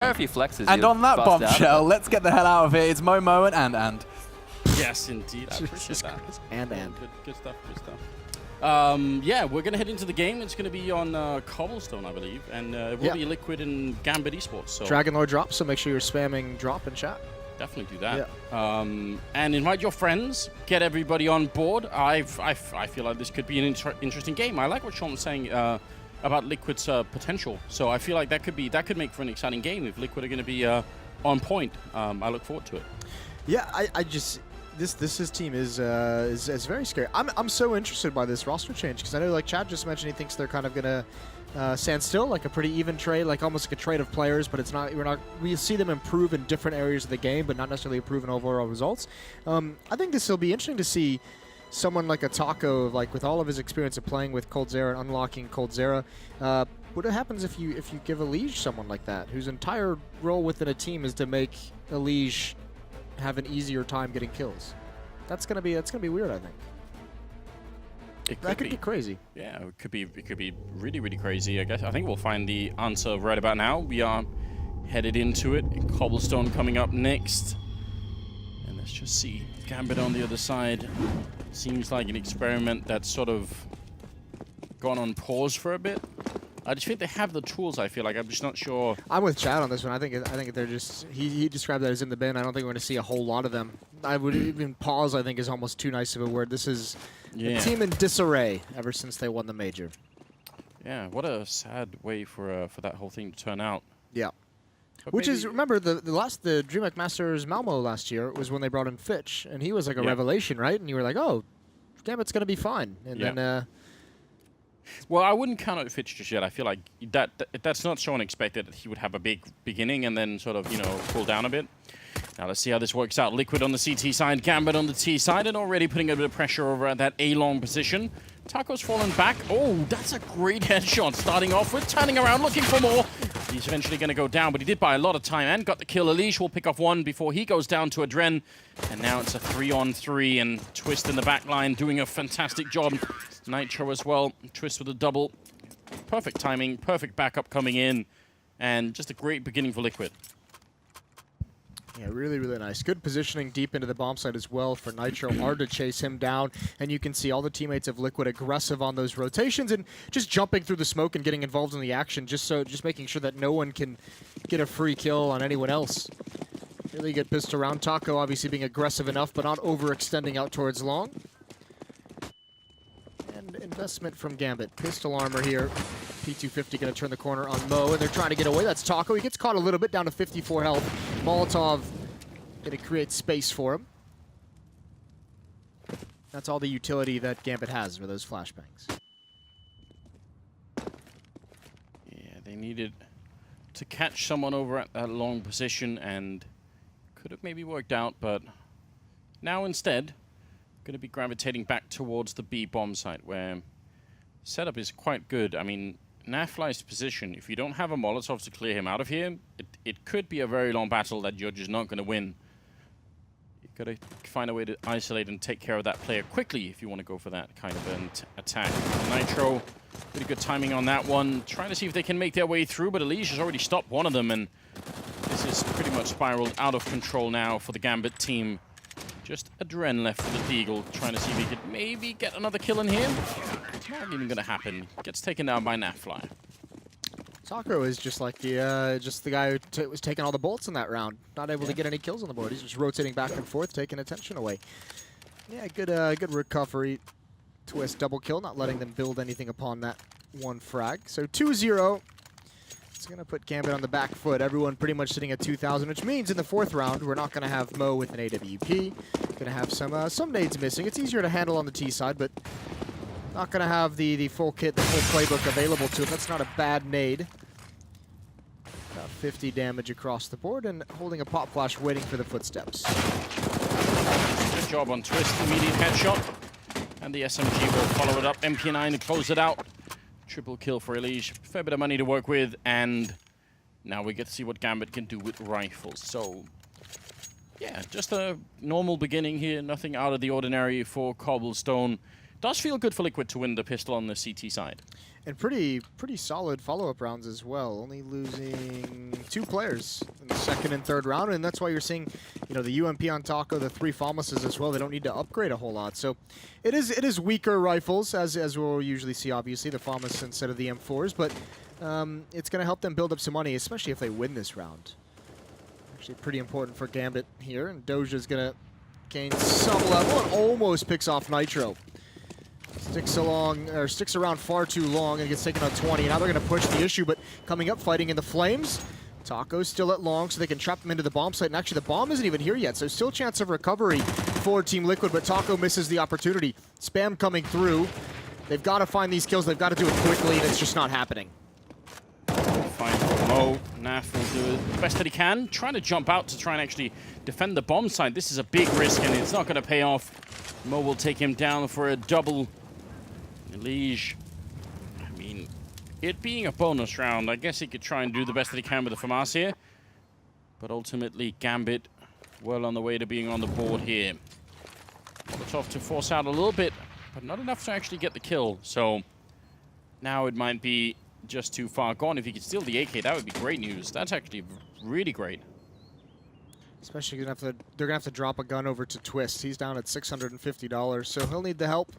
If he flexes, And on that bombshell, out. let's get the hell out of here. It's Momo and. Yes, indeed. I appreciate that. And. Good stuff, good stuff. Yeah, we're going to head into the game. It's going to be on Cobblestone, I believe. And it will be Liquid and Gambit Esports. So Dragon Lord drop, so make sure you're spamming drop in chat. definitely do that. Yeah. And invite your friends. Get everybody on board. I feel like this could be an interesting game. I like what Sean was saying about Liquid's potential. So I feel like that could make for an exciting game if Liquid are going to be on point. I look forward to it. Yeah, I just this team is very scary. I'm so interested by this roster change because I know, like Chad just mentioned, he thinks they're kind of gonna stand still, like a pretty even trade, like almost like a trade of players. But it's not. We see them improve in different areas of the game, but not necessarily improve in overall results. I think this will be interesting to see someone like a Taco, like with all of his experience of playing with CORSAIR and unlocking CORSAIR. What happens if you give a liege someone like that, whose entire role within a team is to make a liege have an easier time getting kills? That's gonna be weird, I think. That could be crazy. Yeah, it could be really, really crazy. I think we'll find the answer right about now. We are headed into it. Cobblestone coming up next. And let's just see. Gambit on the other side. Seems like an experiment that's sort of gone on pause for a bit. I just think they have the tools, I feel like. I'm just not sure. I'm with Chad on this one. I think they're just... He described that as in the bin. I don't think we're going to see a whole lot of them. I would even pause, I think, is almost too nice of a word. This is a team in disarray ever since they won the major. Yeah, what a sad way for that whole thing to turn out. Yeah. But Which is, remember, the DreamHack Masters Malmo last year was when they brought in Fitch, and he was like a revelation, right? And you were like, oh, Gambit's going to be fine. And then... Well, I wouldn't count out Fitch just yet. I feel like that's not so unexpected that he would have a big beginning and then sort of, cool down a bit. Now let's see how this works out. Liquid on the CT side, Gambit on the T side, and already putting a bit of pressure over at that A-long position. Taco's fallen back. Oh, that's a great headshot starting off with, turning around, looking for more. He's eventually going to go down, but he did buy a lot of time and got the kill. Elish will pick off one before he goes down to Adren. And now it's a 3-on-3, and Twist in the back line doing a fantastic job. Nitro as well. Twist with a double. Perfect timing, perfect backup coming in, and just a great beginning for Liquid. Yeah, really, really nice. Good positioning deep into the bomb site as well for Nitro. Hard to chase him down, and you can see all the teammates of Liquid aggressive on those rotations and just jumping through the smoke and getting involved in the action, just making sure that no one can get a free kill on anyone else. Really good pistol round. Taco obviously being aggressive enough, but not overextending out towards long. And investment from Gambit. Pistol armor here. P250 going to turn the corner on Mo, and they're trying to get away. That's Taco. He gets caught a little bit, down to 54 health. Molotov going to create space for him. That's all the utility that Gambit has for those flashbangs. Yeah, they needed to catch someone over at that long position, and could have maybe worked out, but now instead going to be gravitating back towards the B bomb site, where setup is quite good. I mean, Nafly's position, if you don't have a Molotov to clear him out of here, it could be a very long battle that you're just not going to win. You've got to find a way to isolate and take care of that player quickly if you want to go for that kind of an attack. Nitro, pretty good timing on that one. Trying to see if they can make their way through, but Elish has already stopped one of them, and this is pretty much spiraled out of control now for the Gambit team. Just Adren left for the Deagle, trying to see if he could maybe get another kill in here. Not even going to happen. Gets taken down by Nafly. Taco is just like the guy who was taking all the bullets in that round. Not able to get any kills on the board. He's just rotating back and forth, taking attention away. Yeah, good recovery. Twist double kill, not letting them build anything upon that one frag. So 2-0. It's going to put Gambit on the back foot. Everyone pretty much sitting at 2,000, which means in the fourth round, we're not going to have Mo with an AWP. Going to have some nades missing. It's easier to handle on the T side, but not going to have the full kit, the full playbook available to him. That's not a bad nade. About 50 damage across the board, and holding a pop flash, waiting for the footsteps. Good job on Twist. Immediate headshot. And the SMG will follow it up. MP9 to close it out. Triple kill for Elish. Fair bit of money to work with, and now we get to see what Gambit can do with rifles. So, yeah, just a normal beginning here. Nothing out of the ordinary for Cobblestone. Does feel good for Liquid to win the pistol on the CT side. And pretty solid follow-up rounds as well. Only losing 2 players in the second and third round, and that's why you're seeing, you know, the UMP on Taco, the 3 Famuses as well. They don't need to upgrade a whole lot. So it is weaker rifles, as we'll usually see, obviously, the Famus instead of the M4s, but it's going to help them build up some money, especially if they win this round. Actually pretty important for Gambit here, and Doja's going to gain some level and almost picks off Nitro. Sticks around far too long and gets taken on 20. Now they're going to push the issue, but coming up, fighting in the flames. Taco's still at long, so they can trap them into the bomb site. And actually, the bomb isn't even here yet, so still chance of recovery for Team Liquid, but Taco misses the opportunity. Spam coming through. They've got to find these kills. They've got to do it quickly, and it's just not happening. Fine. Mo, Naf will do the best that he can. Trying to jump out to try and actually defend the bomb site. This is a big risk, and it's not going to pay off. Mo will take him down for a double. Lige, I mean, it being a bonus round, I guess he could try and do the best that he can with the FAMAS here. But ultimately, Gambit well on the way to being on the board here. Molotov to force out a little bit, but not enough to actually get the kill. So now it might be just too far gone. If he could steal the AK, that would be great news. That's actually really great. Especially they're gonna have to drop a gun over to Twist. He's down at $650, so he'll need the help.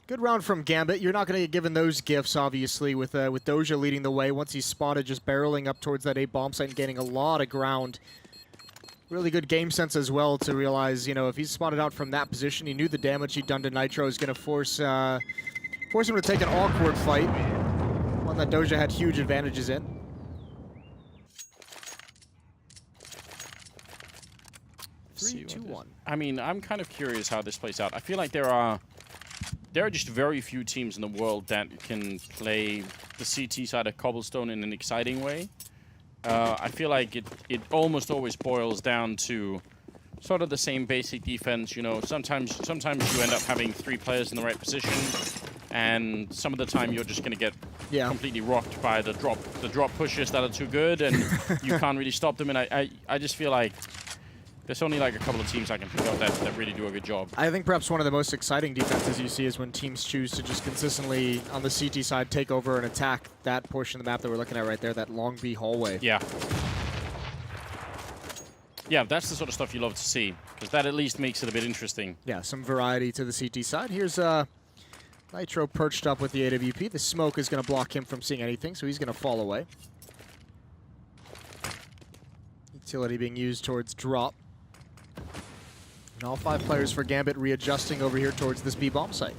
Good round from Gambit. You're not going to get given those gifts, obviously, with Doja leading the way. Once he's spotted, just barreling up towards that A bomb site and gaining a lot of ground. Really good game sense as well to realize, you know, if he's spotted out from that position, he knew the damage he'd done to Nitro is going to force him to take an awkward fight. One that Doja had huge advantages in. 3-2-1. I mean, I'm kind of curious how this plays out. I feel like there are just very few teams in the world that can play the CT side of Cobblestone in an exciting way. I feel like it almost always boils down to sort of the same basic defense. You know, sometimes you end up having 3 players in the right position, and some of the time you're just going to get completely rocked by the drop pushes that are too good, and you can't really stop them. And I just feel like there's only like a couple of teams I can pick up that really do a good job. I think perhaps one of the most exciting defenses you see is when teams choose to just consistently, on the CT side, take over and attack that portion of the map that we're looking at right there, that long B hallway. Yeah. Yeah, that's the sort of stuff you love to see, because that at least makes it a bit interesting. Yeah, some variety to the CT side. Here's Nitro perched up with the AWP. The smoke is going to block him from seeing anything, so he's going to fall away. Utility being used towards drop. And all 5 players for Gambit readjusting over here towards this B bomb site.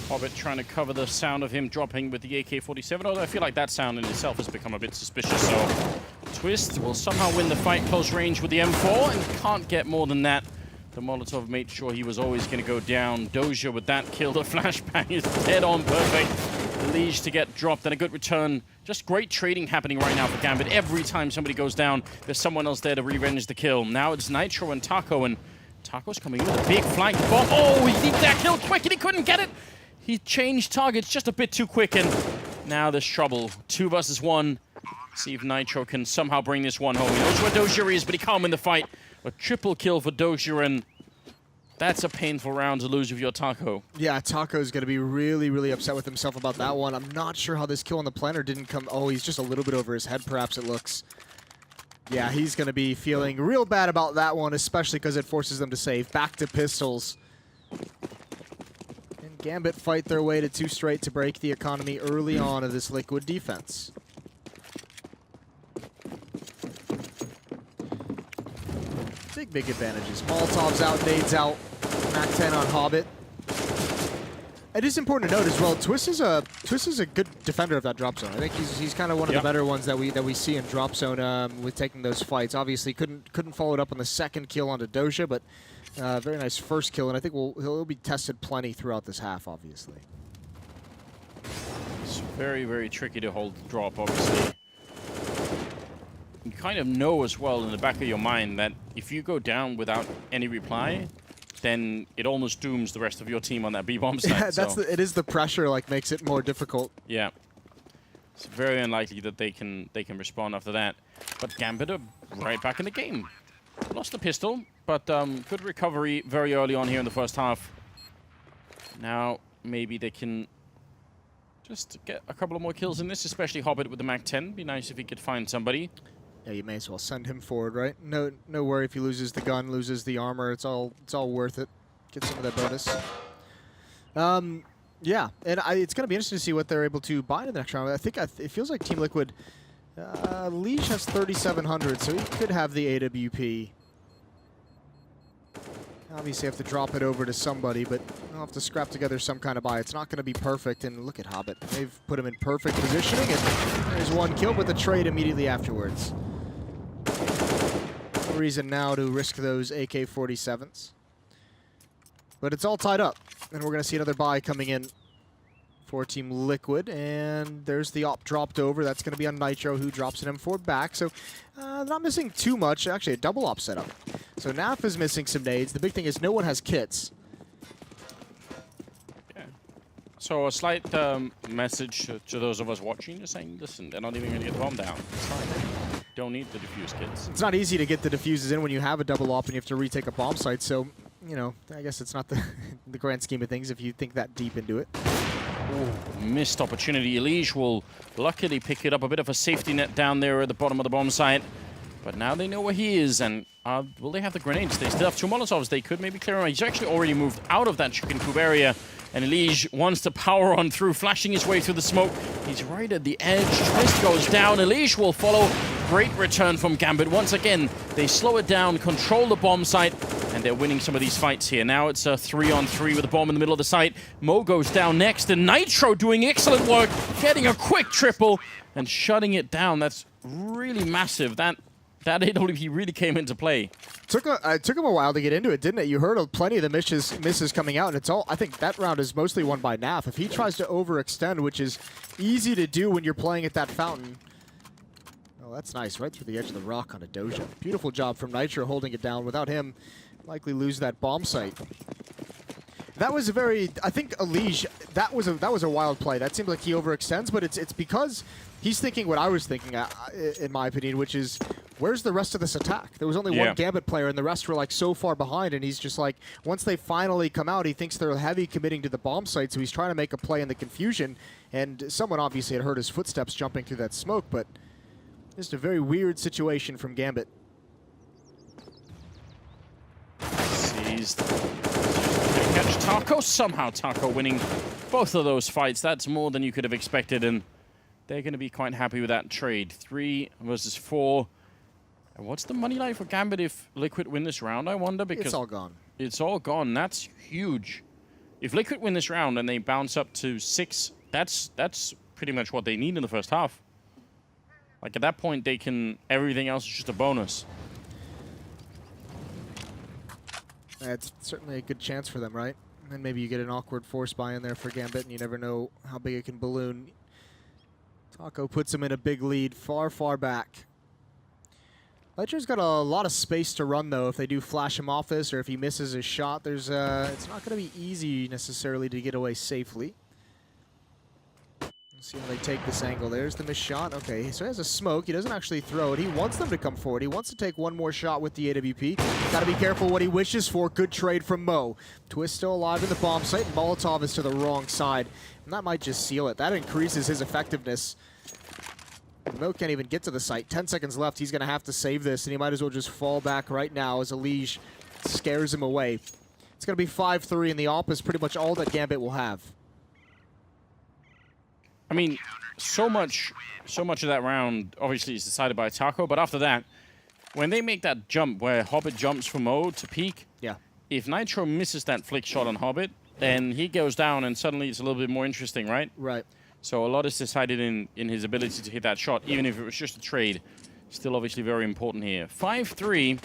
Hobbit trying to cover the sound of him dropping with the AK-47, although I feel like that sound in itself has become a bit suspicious. So Twist will somehow win the fight close range with the M4 and can't get more than that. The Molotov made sure he was always going to go down. Doja with that kill. The flashbang is dead on perfect. Lige to get dropped and a good return. Just great trading happening right now for Gambit. Every time somebody goes down, there's someone else there to revenge the kill. Now it's Nitro and Taco, and Taco's coming in with a big flank bomb. Oh, he needed that kill quick and he couldn't get it. He changed targets just a bit too quick, and now there's trouble. 2 versus 1. See if Nitro can somehow bring this one home. He knows where Doja is, but he can't win the fight. A triple kill for Doja, and that's a painful round to lose with your Taco. Yeah, Taco's going to be really, really upset with himself about that one. I'm not sure how this kill on the planter didn't come. Oh, he's just a little bit over his head, perhaps it looks. Yeah, he's going to be feeling real bad about that one, especially because it forces them to save. Back to pistols. And Gambit fight their way to 2 straight to break the economy early on of this Liquid defense. Big advantages. Molotov's out, nades out, Mac 10 on Hobbit. It is important to note as well, Twist is a good defender of that drop zone. I think he's kind of one of the better ones that we see in drop zone with taking those fights. Obviously couldn't follow it up on the second kill onto Doja, but very nice first kill, and I think he'll be tested plenty throughout this half, obviously. It's very, very tricky to hold the drop, obviously. You kind of know as well in the back of your mind that if you go down without any reply, then it almost dooms the rest of your team on that B-bomb site. Yeah, it is the pressure like makes it more difficult. Yeah. It's very unlikely that they can respond after that. But Gambit are right back in the game. Lost the pistol, but good recovery very early on here in the first half. Now, maybe they can just get a couple of more kills in this, especially Hobbit with the Mac-10. Be nice if he could find somebody. Yeah, you may as well send him forward, right? No worry if he loses the gun, loses the armor. It's all worth it. Get some of that bonus. Yeah, and it's going to be interesting to see what they're able to buy in the next round. I think it feels like Team Liquid, Liege has 3,700, so he could have the AWP. Obviously, have to drop it over to somebody, but they'll have to scrap together some kind of buy. It's not going to be perfect, and look at Hobbit. They've put him in perfect positioning, and there's one kill with the trade immediately afterwards. No reason now to risk those AK-47s. But it's all tied up, and we're going to see another buy coming in for Team Liquid, and there's the op dropped over. That's going to be on Nitro, who drops an M4 back, so not missing too much. Actually, a double op setup. So Naf is missing some nades. The big thing is no one has kits. Yeah. So a slight message to those of us watching, just saying, listen, they're not even going to get the bomb down. It's fine. Don't need the defuse kits. It's not easy to get the defuses in when you have a double op and you have to retake a bomb site, so, you know, I guess it's not the grand scheme of things if you think that deep into it. Ooh, missed opportunity. Liege will luckily pick it up. A bit of a safety net down there at the bottom of the bomb site. But now they know where he is, and will they have the grenades? They still have 2 Molotovs. They could maybe clear him. He's actually already moved out of that chicken coop area, and Liege wants to power on through, flashing his way through the smoke. He's right at the edge. Twist goes down. Liege will follow. Great return from Gambit. Once again, they slow it down, control the bomb site, and they're winning some of these fights here. Now it's a 3-on-3 with a bomb in the middle of the site. Mo goes down next, and Nitro doing excellent work, getting a quick triple and shutting it down. That's really massive. That AWP really came into play. It took him a while to get into it, didn't it? You heard of plenty of the misses coming out, and it's all. I think that round is mostly won by Naf. If he tries to overextend, which is easy to do when you're playing at that fountain. Oh, that's nice, right through the edge of the rock on a Doja. Beautiful job from Nitro holding it down. Without him, likely lose that bomb site. That was a very. I think Liege. That was a wild play. That seemed like he overextends, but it's because he's thinking what I was thinking, in my opinion, which is, where's the rest of this attack? There was only one Gambit player, and the rest were like so far behind, and he's just like, once they finally come out, he thinks they're heavy committing to the bomb site, so he's trying to make a play in the confusion, and someone obviously had heard his footsteps jumping through that smoke, but just a very weird situation from Gambit. Seized. Catch Taco. Somehow Taco winning both of those fights. That's more than you could have expected, and they're going to be quite happy with that trade. 3 versus 4. And what's the money like for Gambit if Liquid win this round, I wonder? Because it's all gone. It's all gone. That's huge. If Liquid win this round and they bounce up to 6, that's pretty much what they need in the first half. Like, at that point, they can... everything else is just a bonus. It's certainly a good chance for them, right? And maybe you get an awkward force buy in there for Gambit, and you never know how big it can balloon. Taco puts him in a big lead, far, far back. Nitro's got a lot of space to run, though. If they do flash him off this, or if he misses his shot, there's it's not going to be easy, necessarily, to get away safely. Let's see how they take this angle. There's the missed shot. Okay, so he has a smoke. He doesn't actually throw it. He wants them to come forward. He wants to take one more shot with the AWP. Got to be careful what he wishes for. Good trade from Mo. Twist still alive in the bomb site. Molotov is to the wrong side. And that might just seal it. That increases his effectiveness. Mo can't even get to the site. 10 seconds left. He's going to have to save this, and he might as well just fall back right now as Liege scares him away. It's going to be 5-3, and the AWP is pretty much all that Gambit will have. I mean, so much of that round obviously is decided by Taco, but after that, when they make that jump where Hobbit jumps from Mo to peak, yeah. If Nitro misses that flick shot on Hobbit, then he goes down and suddenly it's a little bit more interesting, right? Right. So a lot is decided in his ability to hit that shot, even if it was just a trade. Still obviously very important here. 5-3.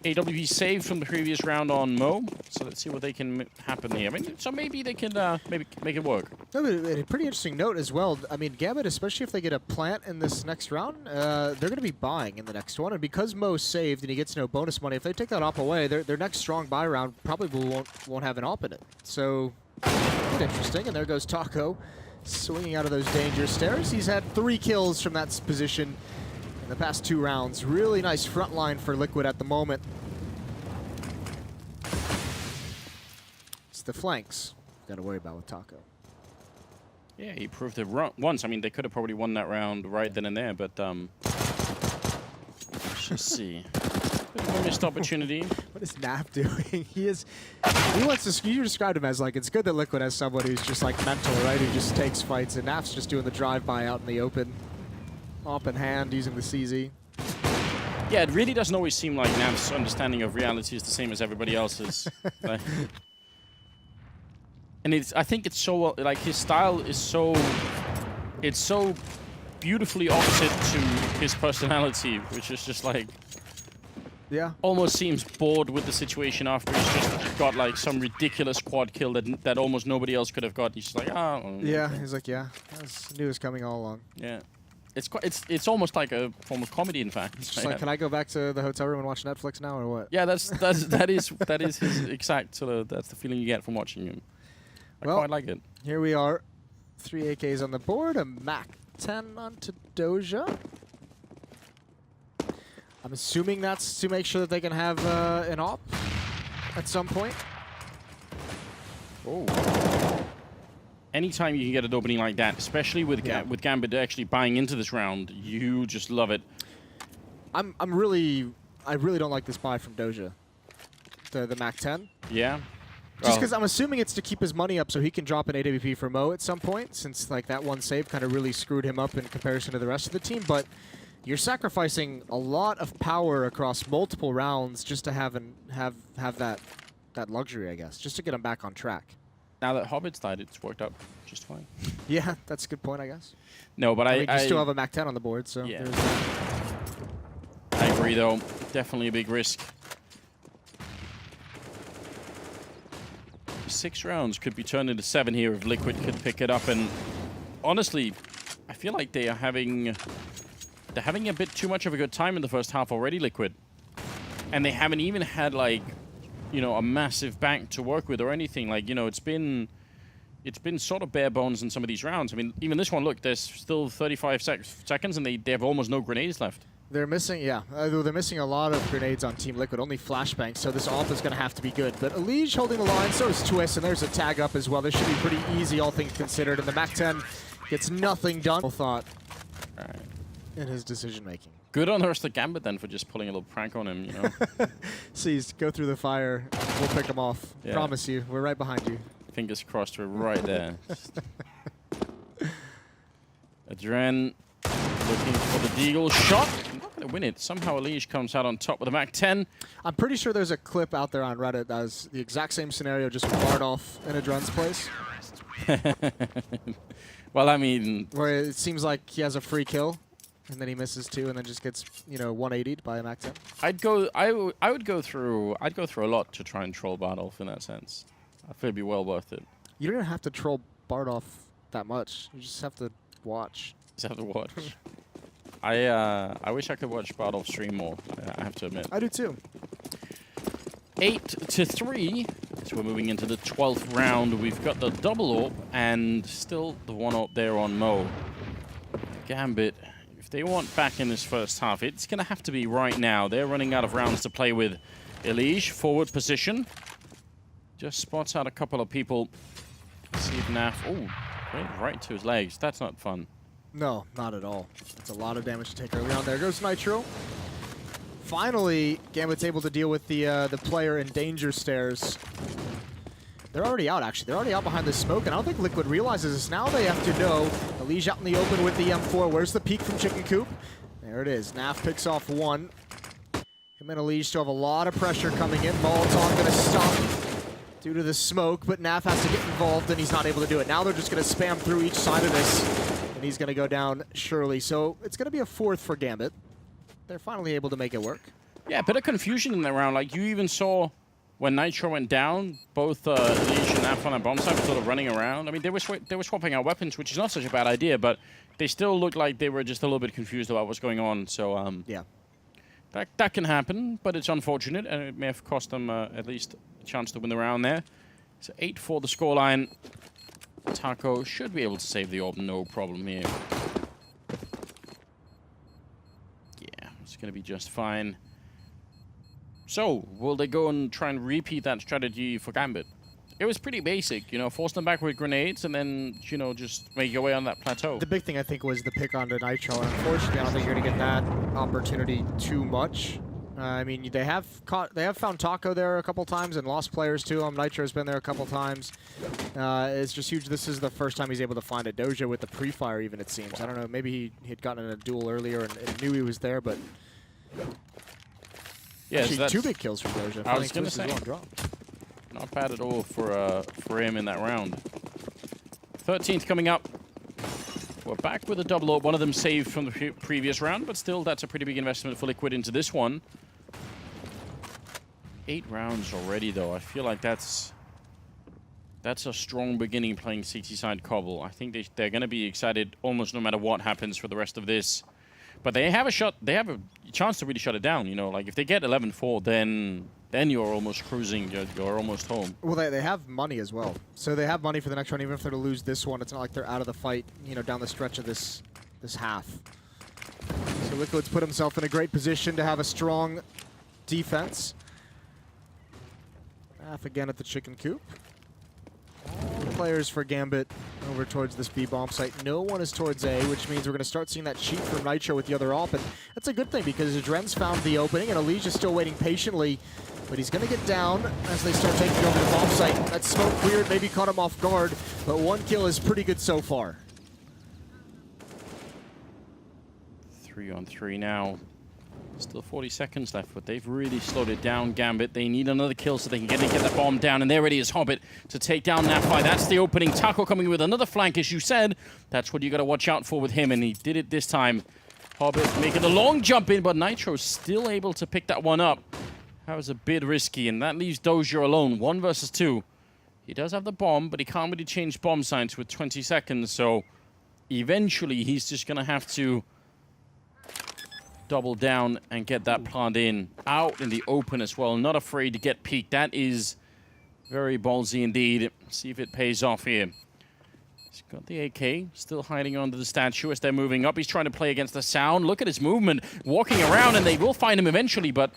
AWP saved from the previous round on Mo, so let's see what they can happen here. I mean, so maybe they can maybe make it work. No, but a pretty interesting note as well. I mean, Gambit, especially if they get a plant in this next round, they're going to be buying in the next one. And because Mo saved and he gets no bonus money, if they take that op away, their next strong buy round probably won't have an op in it. So, interesting. And there goes Taco, swinging out of those danger stairs. He's had 3 kills from that position. in the past 2 rounds. Really nice front line for Liquid at the moment. It's the flanks got to worry about with Taco. Yeah, he proved it once. I mean, they could have probably won that round right then and there, but let's just see. Bit of a missed opportunity. What is Nap doing? He wants to. You described him as like, it's good that Liquid has somebody who's just like mental, right? Who just takes fights, and Nap's just doing the drive-by out in the open, op in hand, using the CZ. Yeah, it really doesn't always seem like Nap's understanding of reality is the same as everybody else's. Like, and I think it's so, like, his style is so, it's so beautifully opposite to his personality, which is just like, yeah, almost seems bored with the situation after he's just got like some ridiculous quad kill that almost nobody else could have got. He's just like, oh. Yeah, he's like, yeah, I knew it was coming all along. Yeah. It's almost like a form of comedy, in fact. It's just like, can I go back to the hotel room and watch Netflix now, or what? Yeah, that is his exact sort of, that's the feeling you get from watching him. I quite like it. Here we are, 3 AKs on the board, a Mac 10 onto Doja. I'm assuming that's to make sure that they can have an op at some point. Oh. Anytime you can get an opening like that, especially with with Gambit actually buying into this round, you just love it. I really don't like this buy from Doja, the Mac 10. Yeah. Just because I'm assuming it's to keep his money up so he can drop an AWP for Mo at some point, since like that one save kind of really screwed him up in comparison to the rest of the team. But you're sacrificing a lot of power across multiple rounds just to have that luxury, I guess, just to get him back on track. Now that Hobbit's died, it's worked out just fine. Yeah, that's a good point, I guess. No, but I you still have a Mac 10 on the board, so yeah. there's that. I agree, though. Definitely a big risk. 6 rounds could be turned into 7 here if Liquid could pick it up. And honestly, I feel like they're having a bit too much of a good time in the first half already, Liquid. And they haven't even had, like, you know, a massive bank to work with or anything. Like, you know, it's been sort of bare bones in some of these rounds. I mean, even this one, look, there's still 35 seconds and they have almost no grenades left. They're missing, yeah. They're missing a lot of grenades on Team Liquid, only flashbangs, so this off is going to have to be good. But Elige holding the line, so is Twist, and there's a tag up as well. This should be pretty easy, all things considered, and the Mac 10 gets nothing done. Thought in his decision-making. Good on the rest of Gambit, then, for just pulling a little prank on him, you know. Please, go through the fire. We'll pick him off. Yeah. Promise you. We're right behind you. Fingers crossed, we're right there. Adren looking for the deagle shot. Not going to win it. Somehow Elige comes out on top with a Mac 10. I'm pretty sure there's a clip out there on Reddit that was the exact same scenario, just with Bardolph in Adren's place. Well, I mean, where it seems like he has a free kill, and then he misses 2, and then just gets, you know, 180'd by a Mac 10. I would go through a lot to try and troll Bardolph in that sense. I feel it'd be well worth it. You don't have to troll Bardolph that much. You just have to watch. Just have to watch. I wish I could watch Bardolph stream more, I have to admit. I do too. 8-3. So we're moving into the 12th round. We've got the double AWP and still the 1 AWP there on Mo. Gambit, if they want back in this first half, it's going to have to be right now. They're running out of rounds to play with. Elige, forward position. Just spots out a couple of people. Let's see if Naf... Oh, right to his legs. That's not fun. No, not at all. It's a lot of damage to take early on. There goes Nitro. Finally, Gambit's able to deal with the player in danger stairs. They're already out, actually. They're already out behind the smoke, and I don't think Liquid realizes this. Now they have to know. Elige out in the open with the M4. Where's the peek from Chicken Coop? There it is. Naf picks off 1. Him and Elige still have a lot of pressure coming in. Molotov going to stop due to the smoke, but Naf has to get involved, and he's not able to do it. Now they're just going to spam through each side of this, and he's going to go down surely. So it's going to be a 4th for Gambit. They're finally able to make it work. Yeah, a bit of confusion in that round. Like, you even saw when Nitro went down, both Elige and Naf on a bomb site were sort of running around. I mean, they were swapping out weapons, which is not such a bad idea, but they still looked like they were just a little bit confused about what's going on. So, yeah. That can happen, but it's unfortunate, and it may have cost them at least a chance to win the round there. So 8-4 the scoreline. Taco should be able to save the AWP, no problem here. It's going to be just fine. So, will they go and try and repeat that strategy for Gambit? It was pretty basic, you know, force them back with grenades and then, you know, just make your way on that plateau. The big thing, I think, was the pick onto Nitro. And unfortunately, I don't think you're going to get that opportunity too much. I mean, they have found Taco there a couple times and lost players to him. Nitro's been there a couple times. It's just huge. This is the first time he's able to find a Doja with the pre-fire, even, it seems. I don't know, maybe he had gotten in a duel earlier and knew he was there, but... Yeah, actually, so 2 big kills from Doja. I was going to say, not bad at all for him in that round. 13th coming up. We're back with a double up. One of them saved from the previous round, but still, that's a pretty big investment for Liquid into this one. 8 rounds already, though. I feel like that's a strong beginning playing CT side Cobble. I think they're going to be excited almost no matter what happens for the rest of this. But they have a shot. They have a chance to really shut it down. You know, like if they get 11-4, then you're almost cruising. You're almost home. Well, they have money as well. So they have money for the next round. Even if they're to lose this one, it's not like they're out of the fight, you know, down the stretch of this half. So Liquid's put himself in a great position to have a strong defense. Half again at the chicken coop. All the players for Gambit over towards this B bomb site. No one is towards A, which means we're going to start seeing that cheat from Nitro with the other op. And that's a good thing because Adren's found the opening and Elijah's still waiting patiently. But he's going to get down as they start taking over the bomb site. That smoke cleared, maybe caught him off guard, but 1 kill is pretty good so far. 3 on 3 now. Still 40 seconds left, but they've really slowed it down, Gambit. They need another kill so they can get that bomb down, and there it is, Hobbit, to take down Napfi. That's the opening. Taco coming with another flank, as you said. That's what you got to watch out for with him, and he did it this time. Hobbit making a long jump in, but Nitro's still able to pick that one up. That was a bit risky, and that leaves Doja alone. 1 versus 2. He does have the bomb, but he can't really change bomb signs with 20 seconds, so eventually he's just going to have to double down and get that plant in out in the open as well. Not afraid to get peeked. That is very ballsy indeed. See if it pays off here. He's got the AK, still hiding under the statue as they're moving up. He's trying to play against the sound. Look at his movement, walking around, and they will find him eventually, but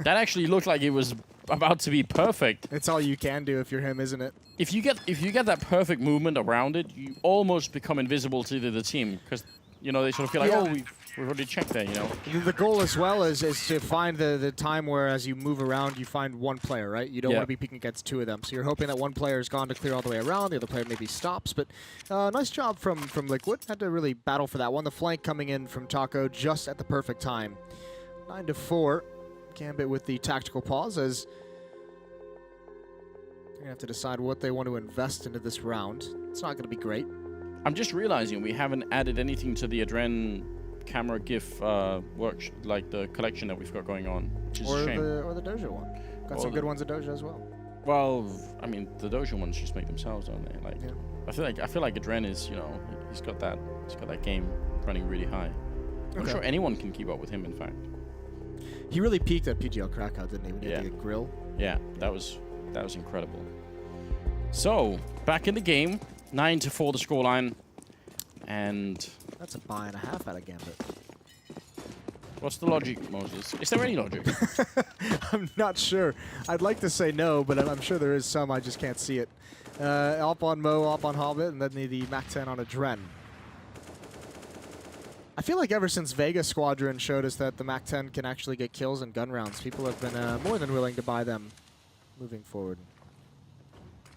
that actually looked like it was about to be perfect. It's all you can do if you're him, isn't it? If you get that perfect movement around it, you almost become invisible to the team, because, you know, they sort of feel like, oh, we've already checked there, you know. The goal as well is to find the time where as you move around, you find 1 player, right? You don't want to be peeking against 2 of them. So you're hoping that 1 player is gone to clear all the way around, the other player maybe stops. But nice job from Liquid. Had to really battle for that one. The flank coming in from Taco just at the perfect time. 9-4. Gambit with the tactical pause as they're going to have to decide what they want to invest into this round. It's not going to be great. I'm just realizing we haven't added anything to the Adren camera GIF work, like the collection that we've got going on, which is a shame. Or the Doja one. Got some good ones at Doja as well. Well, I mean, the Doja ones just make themselves, don't they? Like, yeah. I feel like Adren is, you know, he's got that game running really high. I'm not sure anyone can keep up with him, in fact. He really peaked at PGL Krakow, didn't he? When he had the grill. Yeah, that was incredible. So back in the game, 9-4 the scoreline, and that's a buy and a half out of Gambit. What's the logic, Moses? Is there any logic? I'm not sure. I'd like to say no, but I'm sure there is some. I just can't see it. Op on Mo, op on Hobbit, and then the MAC-10 on Adren. I feel like ever since Vega Squadron showed us that the MAC-10 can actually get kills and gun rounds, people have been more than willing to buy them moving forward.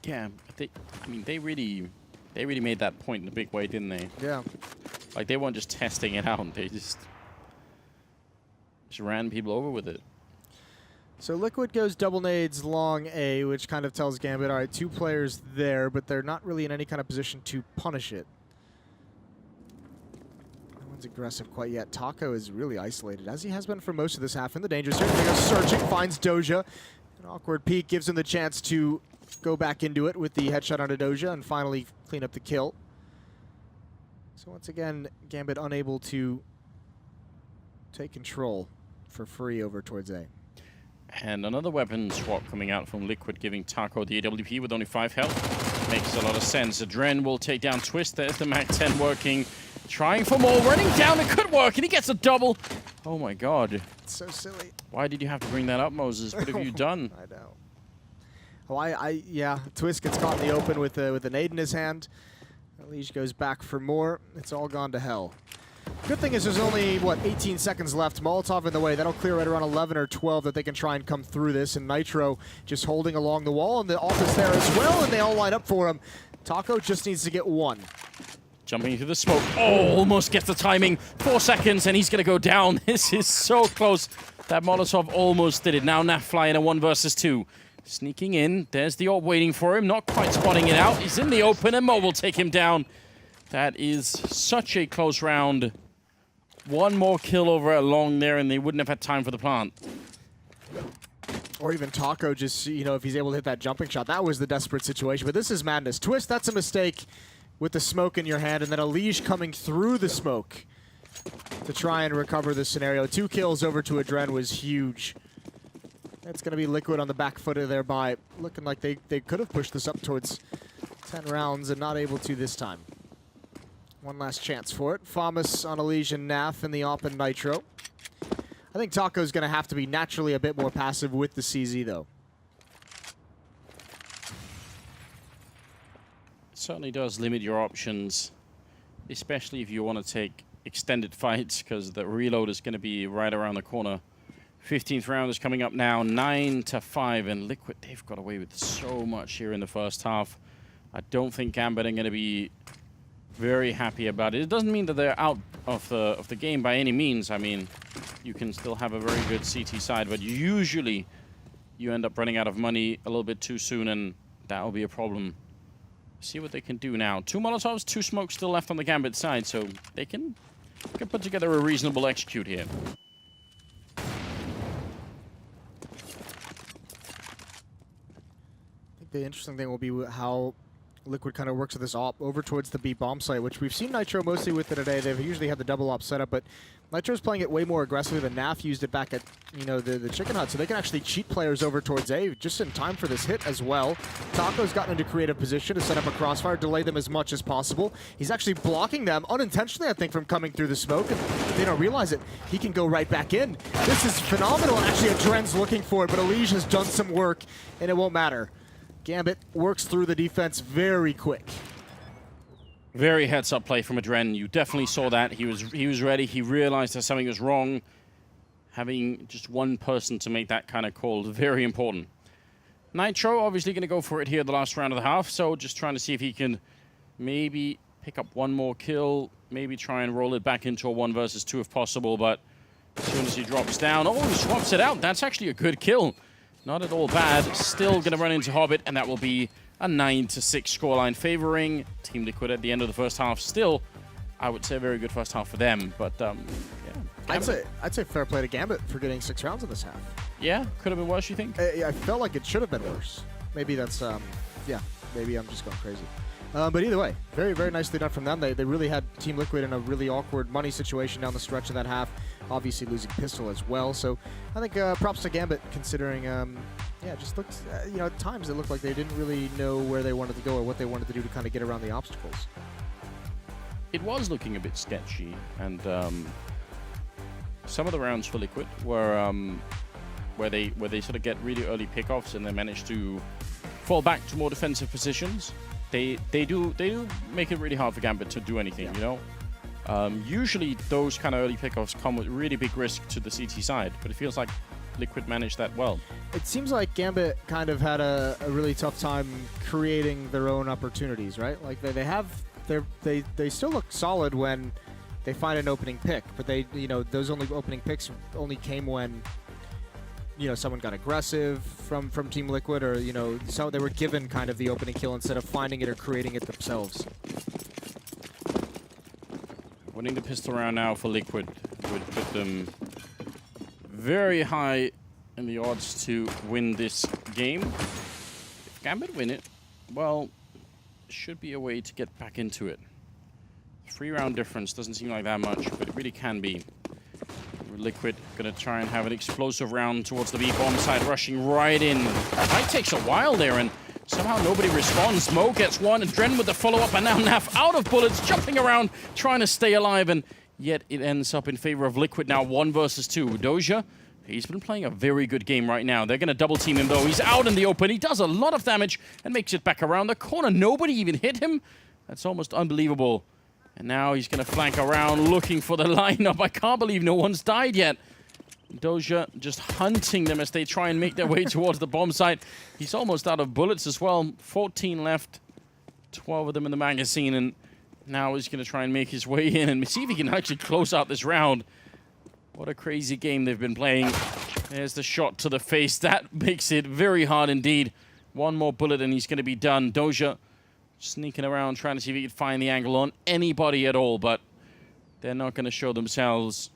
Yeah, they really made that point in a big way, didn't they? Yeah. Like, they weren't just testing it out. They just ran people over with it. So Liquid goes double nades long A, which kind of tells Gambit, all right, 2 players there, but they're not really in any kind of position to punish it. No one's aggressive quite yet. Taco is really isolated, as he has been for most of this half in the danger zone. He goes searching, finds Doja. An awkward peek gives him the chance to go back into it with the headshot onto Doja and finally clean up the kill. So once again, Gambit unable to take control for free over towards A. And another weapon swap coming out from Liquid, giving Taco the AWP with only 5 health. Makes a lot of sense. Adren will take down Twist. There's the MAC-10 working. Trying for more. Running down. It could work. And he gets a double. Oh my god. It's so silly. Why did you have to bring that up, Moses? What have you done? I know. Oh, yeah. Twist gets caught in the open with a nade in his hand. Liege goes back for more. It's all gone to hell. Good thing is there's only, what, 18 seconds left. Molotov in the way. That'll clear right around 11 or 12 that they can try and come through this. And Nitro just holding along the wall. And the office there as well. And they all line up for him. Taco just needs to get one. Jumping into the smoke. Oh, almost gets the timing. 4 seconds and he's going to go down. This is so close. That Molotov almost did it. Now Naf flying a 1 versus 2. Sneaking in. There's the orb waiting for him. Not quite spotting it out. He's in the open and Mo will take him down. That is such a close round. One more kill over along there and they wouldn't have had time for the plant. Or even Taco just, you know, if he's able to hit that jumping shot. That was the desperate situation. But this is madness. Twist, that's a mistake with the smoke in your hand. And then a Liege coming through the smoke to try and recover this scenario. 2 kills over to Adren was huge. It's going to be Liquid on the back foot of their buy. Looking like they could have pushed this up towards 10 rounds and not able to this time. One last chance for it. Famas on Elysian Naf in the op and Nitro. I think Taco's going to have to be naturally a bit more passive with the CZ, though. It certainly does limit your options, especially if you want to take extended fights, because the reload is going to be right around the corner. 15th round is coming up now, 9-5, and Liquid, they've got away with so much here in the first half. I don't think Gambit are going to be very happy about it. It doesn't mean that they're out of the game by any means. I mean, you can still have a very good CT side, but usually you end up running out of money a little bit too soon, and that will be a problem. See what they can do now. 2 Molotovs, 2 smokes still left on the Gambit side, so they can put together a reasonable execute here. The interesting thing will be how Liquid kind of works with this op over towards the B bomb site, which we've seen Nitro mostly with it today. They've usually had the double op setup, but Nitro's playing it way more aggressively than Naf used it back at, you know, the chicken hut, so they can actually cheat players over towards A just in time for this hit as well. Taco's gotten into creative position to set up a crossfire, delay them as much as possible. He's actually blocking them unintentionally, I think, from coming through the smoke, and if they don't realize it, he can go right back in. This is phenomenal, and actually Adren's looking for it, but Elige has done some work, and it won't matter. Gambit works through the defense very quick. Very heads-up play from Adren. You definitely saw that. He was ready. He realized that something was wrong. Having just one person to make that kind of call is very important. Nitro obviously going to go for it here the last round of the half, so just trying to see if he can maybe pick up one more kill, maybe try and roll it back into a 1 versus 2 if possible, but as soon as he drops down, oh, he swaps it out. That's actually a good kill. Not at all bad. Still going to run into Hobbit, and that will be a 9-6 scoreline favoring Team Liquid at the end of the first half. Still, I would say a very good first half for them, but yeah. I'd say fair play to Gambit for getting 6 rounds in this half. Yeah, could have been worse, you think? I felt like it should have been worse. Maybe that's, yeah, maybe I'm just going crazy. But either way, very, very nicely done from them. They really had Team Liquid in a really awkward money situation down the stretch of that half. Obviously losing Pistol as well. So I think props to Gambit considering, yeah, just looks, you know, at times it looked like they didn't really know where they wanted to go or what they wanted to do to kind of get around the obstacles. It was looking a bit sketchy, and some of the rounds for Liquid were where they sort of get really early pickoffs and they manage to fall back to more defensive positions. They do make it really hard for Gambit to do anything, you know? Usually those kind of early pickoffs come with really big risk to the CT side, but it feels like Liquid managed that well. It seems like Gambit kind of had a really tough time creating their own opportunities, right? Like they still look solid when they find an opening pick, but those opening picks only came when, you know, someone got aggressive from Team Liquid, or, you know, so they were given kind of the opening kill instead of finding it or creating it themselves. Winning the pistol round now for Liquid would put them very high in the odds to win this game. If Gambit win it, well, should be a way to get back into it. 3-round difference doesn't seem like that much, but it really can be. Liquid gonna try and have an explosive round towards the B-bomb side, rushing right in. Fight takes a while there, and somehow nobody responds. Mo gets one, and Dren with the follow-up, and now Naf out of bullets, jumping around, trying to stay alive, and yet it ends up in favor of Liquid now, 1 versus 2. Doja, he's been playing a very good game right now. They're going to double team him, though. He's out in the open. He does a lot of damage and makes it back around the corner. Nobody even hit him. That's almost unbelievable. And now he's going to flank around looking for the lineup. I can't believe no one's died yet. Doja just hunting them as they try and make their way towards the bomb site. He's almost out of bullets as well. 14 left, 12 of them in the magazine, and now he's going to try and make his way in and see if he can actually close out this round. What a crazy game they've been playing. There's the shot to the face. That makes it very hard indeed. One more bullet and he's going to be done. Doja sneaking around, trying to see if he can find the angle on anybody at all, but they're not going to show themselves.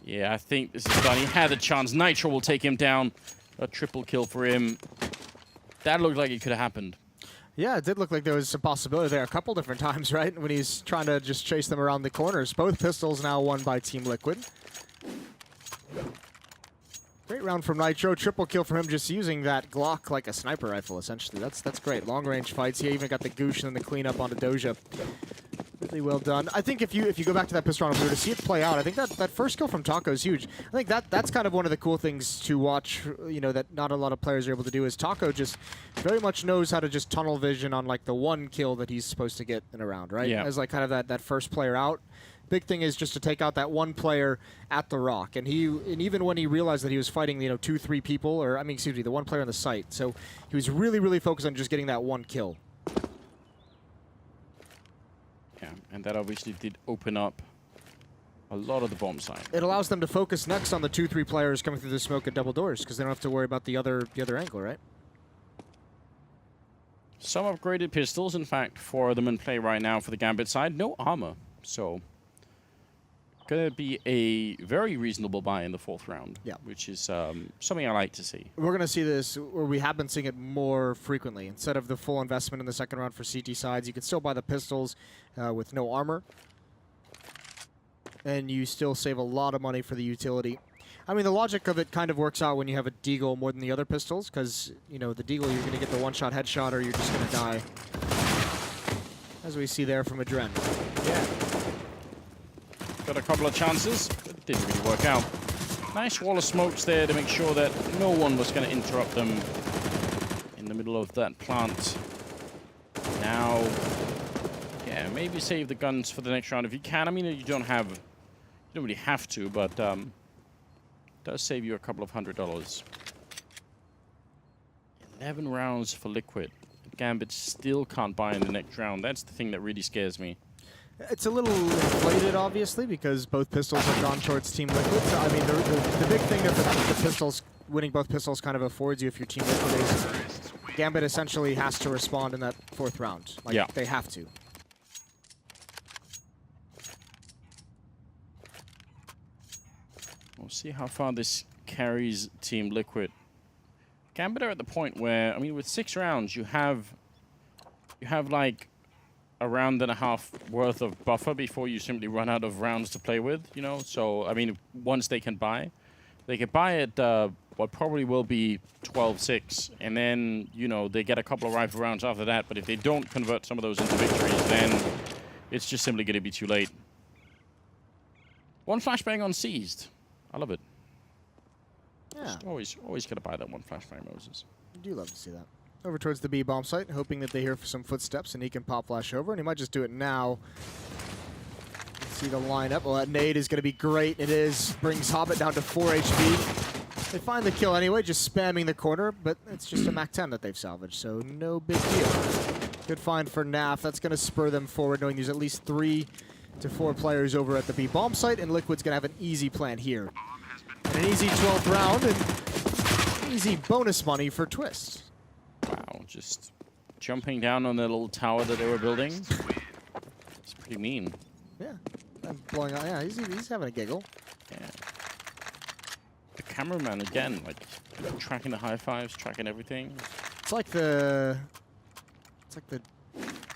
Yeah, I think this is done. He had a chance. Nitro will take him down. A triple kill for him. That looked like it could have happened. Yeah, it did look like there was some possibility there a couple different times, right? When he's trying to just chase them around the corners. Both pistols now won by Team Liquid. Great round from Nitro. Triple kill for him, just using that Glock like a sniper rifle, essentially. That's great. Long-range fights. He even got the goosh and then the cleanup onto Doja. Really well done. I think if you go back to that pistol round, if we were to see it play out, I think that first kill from Taco is huge. I think that's kind of one of the cool things to watch, you know, that not a lot of players are able to do, is Taco just very much knows how to just tunnel vision on like the one kill that he's supposed to get in a round, right? Yeah. As like kind of that first player out. Big thing is just to take out that one player at the rock, and even when he realized that he was fighting, you know, 2-3 people, or I mean, excuse me, the one player on the site. So he was really focused on just getting that one kill. Yeah, and that obviously did open up a lot of the bomb site. It allows them to focus next on the 2-3 players coming through the smoke at double doors, because they don't have to worry about the other angle, right? Some upgraded pistols, in fact, 4 of them in play right now for the Gambit side. No armor, so going to be a very reasonable buy in the 4th round, yeah, which is something I like to see. We're going to see this, or we have been seeing it more frequently. Instead of the full investment in the 2nd round for CT sides, you can still buy the pistols with no armor, and you still save a lot of money for the utility. I mean, the logic of it kind of works out when you have a deagle more than the other pistols, because, you know, the deagle, you're going to get the one-shot headshot or you're just going to die. As we see there from Adren. Yeah. Got a couple of chances, but didn't really work out. Nice wall of smokes there to make sure that no one was going to interrupt them in the middle of that plant. Now, yeah, maybe save the guns for the next round if you can. I mean, you don't really have to, but does save you a couple of $100. 11 rounds for Liquid. Gambit still can't buy in the next round. That's the thing that really scares me. It's a little inflated, obviously, because both pistols have gone towards Team Liquid. So, I mean, the big thing that the pistols, winning both pistols kind of affords you if you're Team Liquid is Gambit essentially has to respond in that 4th round. Like, yeah, they have to. We'll see how far this carries Team Liquid. Gambit are at the point where, I mean, with 6 rounds, you have like a round and a half worth of buffer before you simply run out of rounds to play with, you know? So, I mean, once they can buy at what probably will be 12-6, and then, you know, they get a couple of rifle rounds after that, but if they don't convert some of those into victories, then it's just simply going to be too late. 1 flashbang on seized. I love it. Yeah. Just always got to buy that 1 flashbang, Moses. I do love to see that. Over towards the B bomb site, hoping that they hear some footsteps and he can pop flash over, and he might just do it now. See the lineup. Well, that nade is going to be great. It is. Brings Hobbit down to 4 HP. They find the kill anyway, just spamming the corner, but it's just a MAC-10 that they've salvaged, so no big deal. Good find for NAF. That's going to spur them forward, knowing there's at least 3 to 4 players over at the B bomb site, and Liquid's going to have an easy plan here. And an easy 12th round, and easy bonus money for Twist. Wow, just jumping down on the little tower that they were building. It's pretty mean. Yeah, and blowing out. Yeah, he's having a giggle. Yeah. The cameraman again, like tracking the high fives, tracking everything. It's like the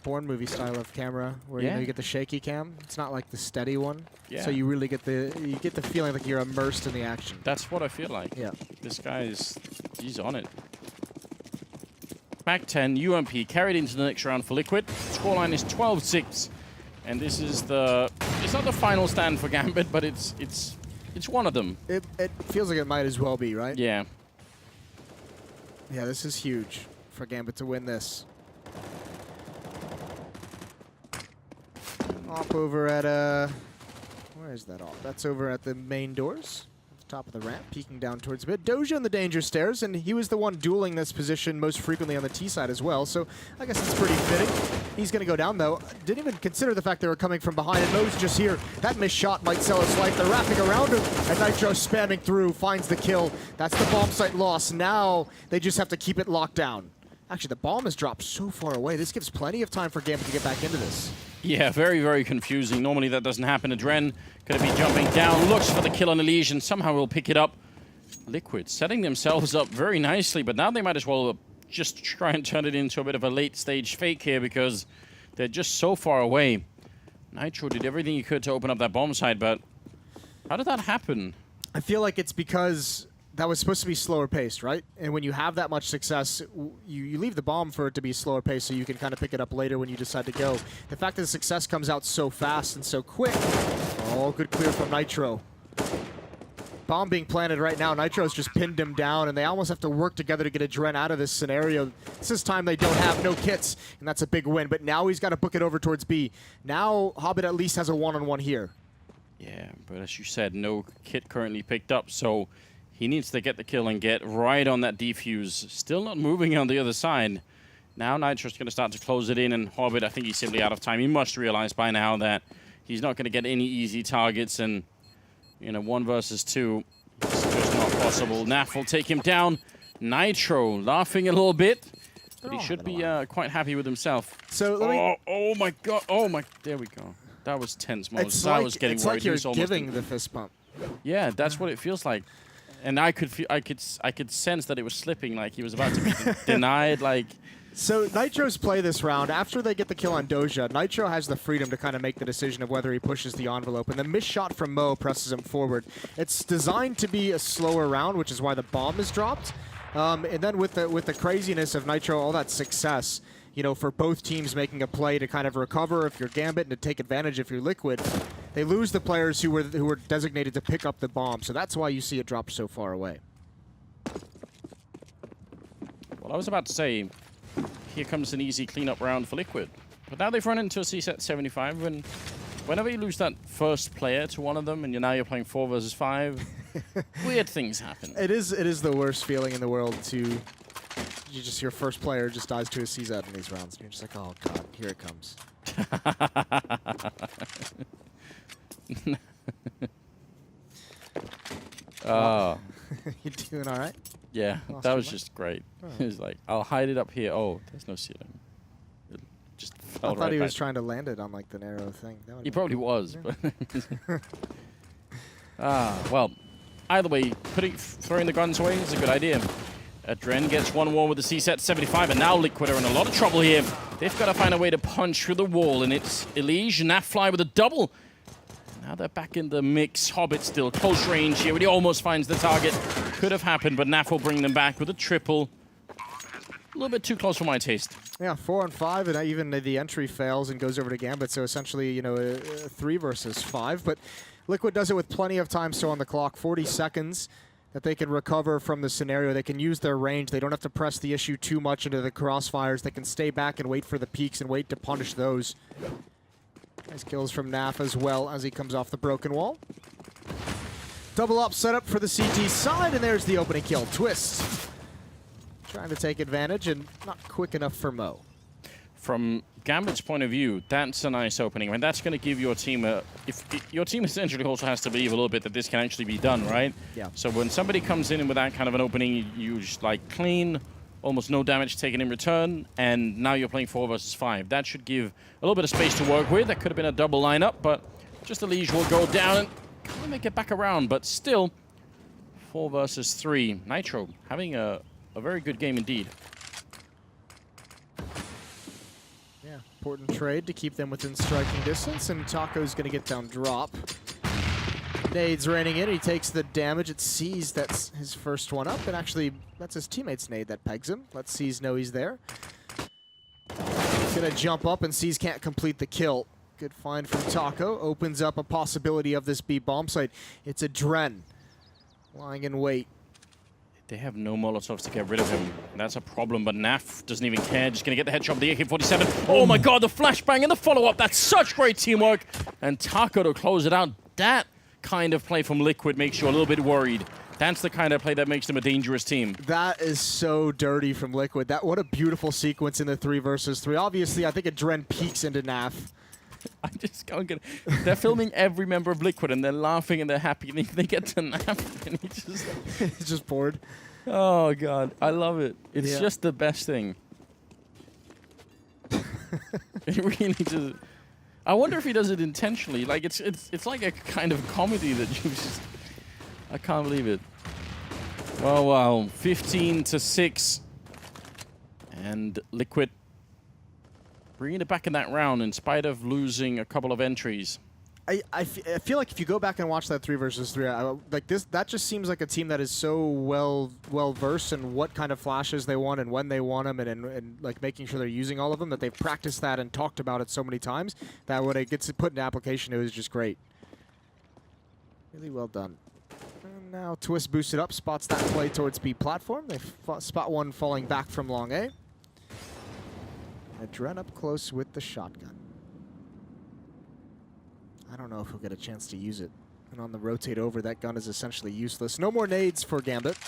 Bourne movie style of camera, where you know you get the shaky cam. It's not like the steady one. Yeah. So you really get the feeling like you're immersed in the action. That's what I feel like. Yeah. This guy he's on it. Back 10, UMP carried into the next round for Liquid. Scoreline is 12-6. And this is the it's not the final stand for Gambit, but it's one of them. It feels like it might as well be, right? Yeah. Yeah, this is huge for Gambit to win this. Op over at where is that op? That's over at the main doors. Top of the ramp, peeking down towards mid. Doja on the danger stairs, and he was the one dueling this position most frequently on the T side as well, so I guess it's pretty fitting. He's going to go down, though. Didn't even consider the fact they were coming from behind, and Mo's just here. That missed shot might sell his life. They're wrapping around him, and Nitro spamming through, finds the kill. That's the bomb site loss. Now they just have to keep it locked down. Actually, the bomb has dropped so far away. This gives plenty of time for Gambit to get back into this. Yeah, very, very confusing. Normally that doesn't happen. Adren going to be jumping down, looks for the kill on Elise, and somehow will pick it up. Liquid setting themselves up very nicely, but now they might as well just try and turn it into a bit of a late-stage fake here because they're just so far away. Nitro did everything he could to open up that bomb site, but how did that happen? I feel like it's because that was supposed to be slower paced, right? And when you have that much success, you leave the bomb for it to be slower paced so you can kind of pick it up later when you decide to go. The fact that the success comes out so fast and so quick. Oh, good clear from Nitro. Bomb being planted right now. Nitro's just pinned him down, and they almost have to work together to get Adren out of this scenario. This is time they don't have no kits, and that's a big win. But now he's got to book it over towards B. Now Hobbit at least has a one-on-one here. Yeah, but as you said, no kit currently picked up, so he needs to get the kill and get right on that defuse. Still not moving on the other side. Now Nitro's going to start to close it in, and Hobbit, I think he's simply out of time. He must realize by now that he's not going to get any easy targets, and you know, 1 versus 2, it's just not possible. Naf will take him down. Nitro laughing a little bit, but he should be quite happy with himself. So let me oh my god! Oh my! There we go. That was tense moments. I was getting worried. It's like you're giving the fist pump. Yeah, that's what it feels like. And I could feel, I could sense that it was slipping, like he was about to be denied, like. So Nitro's play this round, after they get the kill on Doja, Nitro has the freedom to kind of make the decision of whether he pushes the envelope, and the missed shot from Mo presses him forward. It's designed to be a slower round, which is why the bomb is dropped. And then with the craziness of Nitro, all that success, you know, for both teams making a play to kind of recover if you're Gambit and to take advantage if you're Liquid, they lose the players who were designated to pick up the bomb. So that's why you see it drop so far away. Well, I was about to say, here comes an easy cleanup round for Liquid. But now they've run into a CSET 75, and whenever you lose that first player to one of them, and now you're playing 4 versus 5, weird things happen. It is the worst feeling in the world to your first player just dies to a CZ in these rounds, and you're just like, oh god, here it comes. You doing all right? Yeah, that was just great. Oh. It was like, I'll hide it up here. Oh, there's no ceiling. It just fell I thought right he back. was trying to land it on like the narrow thing. He probably was. Yeah. But well, either way, throwing the guns away is a good idea. Adren gets 1-1 with the CSET 75, and now Liquid are in a lot of trouble here. They've got to find a way to punch through the wall, and it's Elige and Nafly with a double. Now they're back in the mix. Hobbit still close range here, but he almost finds the target. Could have happened, but Naf will bring them back with a triple. A little bit too close for my taste. Yeah, 4 on 5, and even the entry fails and goes over to Gambit. So essentially, you know, a 3 versus 5. But Liquid does it with plenty of time still on the clock. 40 seconds that they can recover from the scenario. They can use their range. They don't have to press the issue too much into the crossfires. They can stay back and wait for the peaks and wait to punish those. Nice kills from Naf as well as he comes off the broken wall. Double up setup for the CT side, and there's the opening kill. Twist. Trying to take advantage, and not quick enough for Mo. From Gambit's point of view, that's a nice opening. I mean, that's going to give your team your team essentially also has to believe a little bit that this can actually be done, right? Yeah. So when somebody comes in with that kind of an opening, you just like clean, almost no damage taken in return, and now you're playing 4 versus 5. That should give a little bit of space to work with. That could have been a double lineup, but just Elige will go down and kind of make it back around, but still 4 versus 3. Nitro having a very good game indeed. Yeah, important trade to keep them within striking distance, and Taco's going to get down drop. Nades raining in, he takes the damage. It sees that's his first one up, and actually that's his teammate's nade that pegs him. Let Seas know he's there. He's going to jump up, and Seas can't complete the kill. Good find from Taco. Opens up a possibility of this B bomb site. It's a Dren lying in wait. They have no Molotovs to get rid of him. That's a problem, but Naf doesn't even care. Just going to get the headshot with the AK-47. Oh my god, the flashbang and the follow-up. That's such great teamwork. And Taco to close it out. That kind of play from Liquid makes you a little bit worried. That's the kind of play that makes them a dangerous team. That is so dirty from Liquid. What a beautiful sequence in the 3 versus 3. Obviously, I think a Dren peeks into Naf. I just can't get it. They're filming every member of Liquid and they're laughing and they're happy. And they get to Naf and he's just bored. Oh god, I love it. It's just the best thing. It really just. I wonder if he does it intentionally. Like it's like a kind of comedy that you just. I can't believe it. Oh wow, 15-6, and Liquid bringing it back in that round in spite of losing a couple of entries. I feel like if you go back and watch that 3 versus 3, that just seems like a team that is so well versed in what kind of flashes they want and when they want them, and like making sure they're using all of them, that they've practiced that and talked about it so many times that when it gets put into application, it was just great. Really well done. And now Twist boosted up, spots that play towards B platform. They spot one falling back from long A. A Dren up close with the shotgun. I don't know if he'll get a chance to use it. And on the rotate over, that gun is essentially useless. No more nades for Gambit.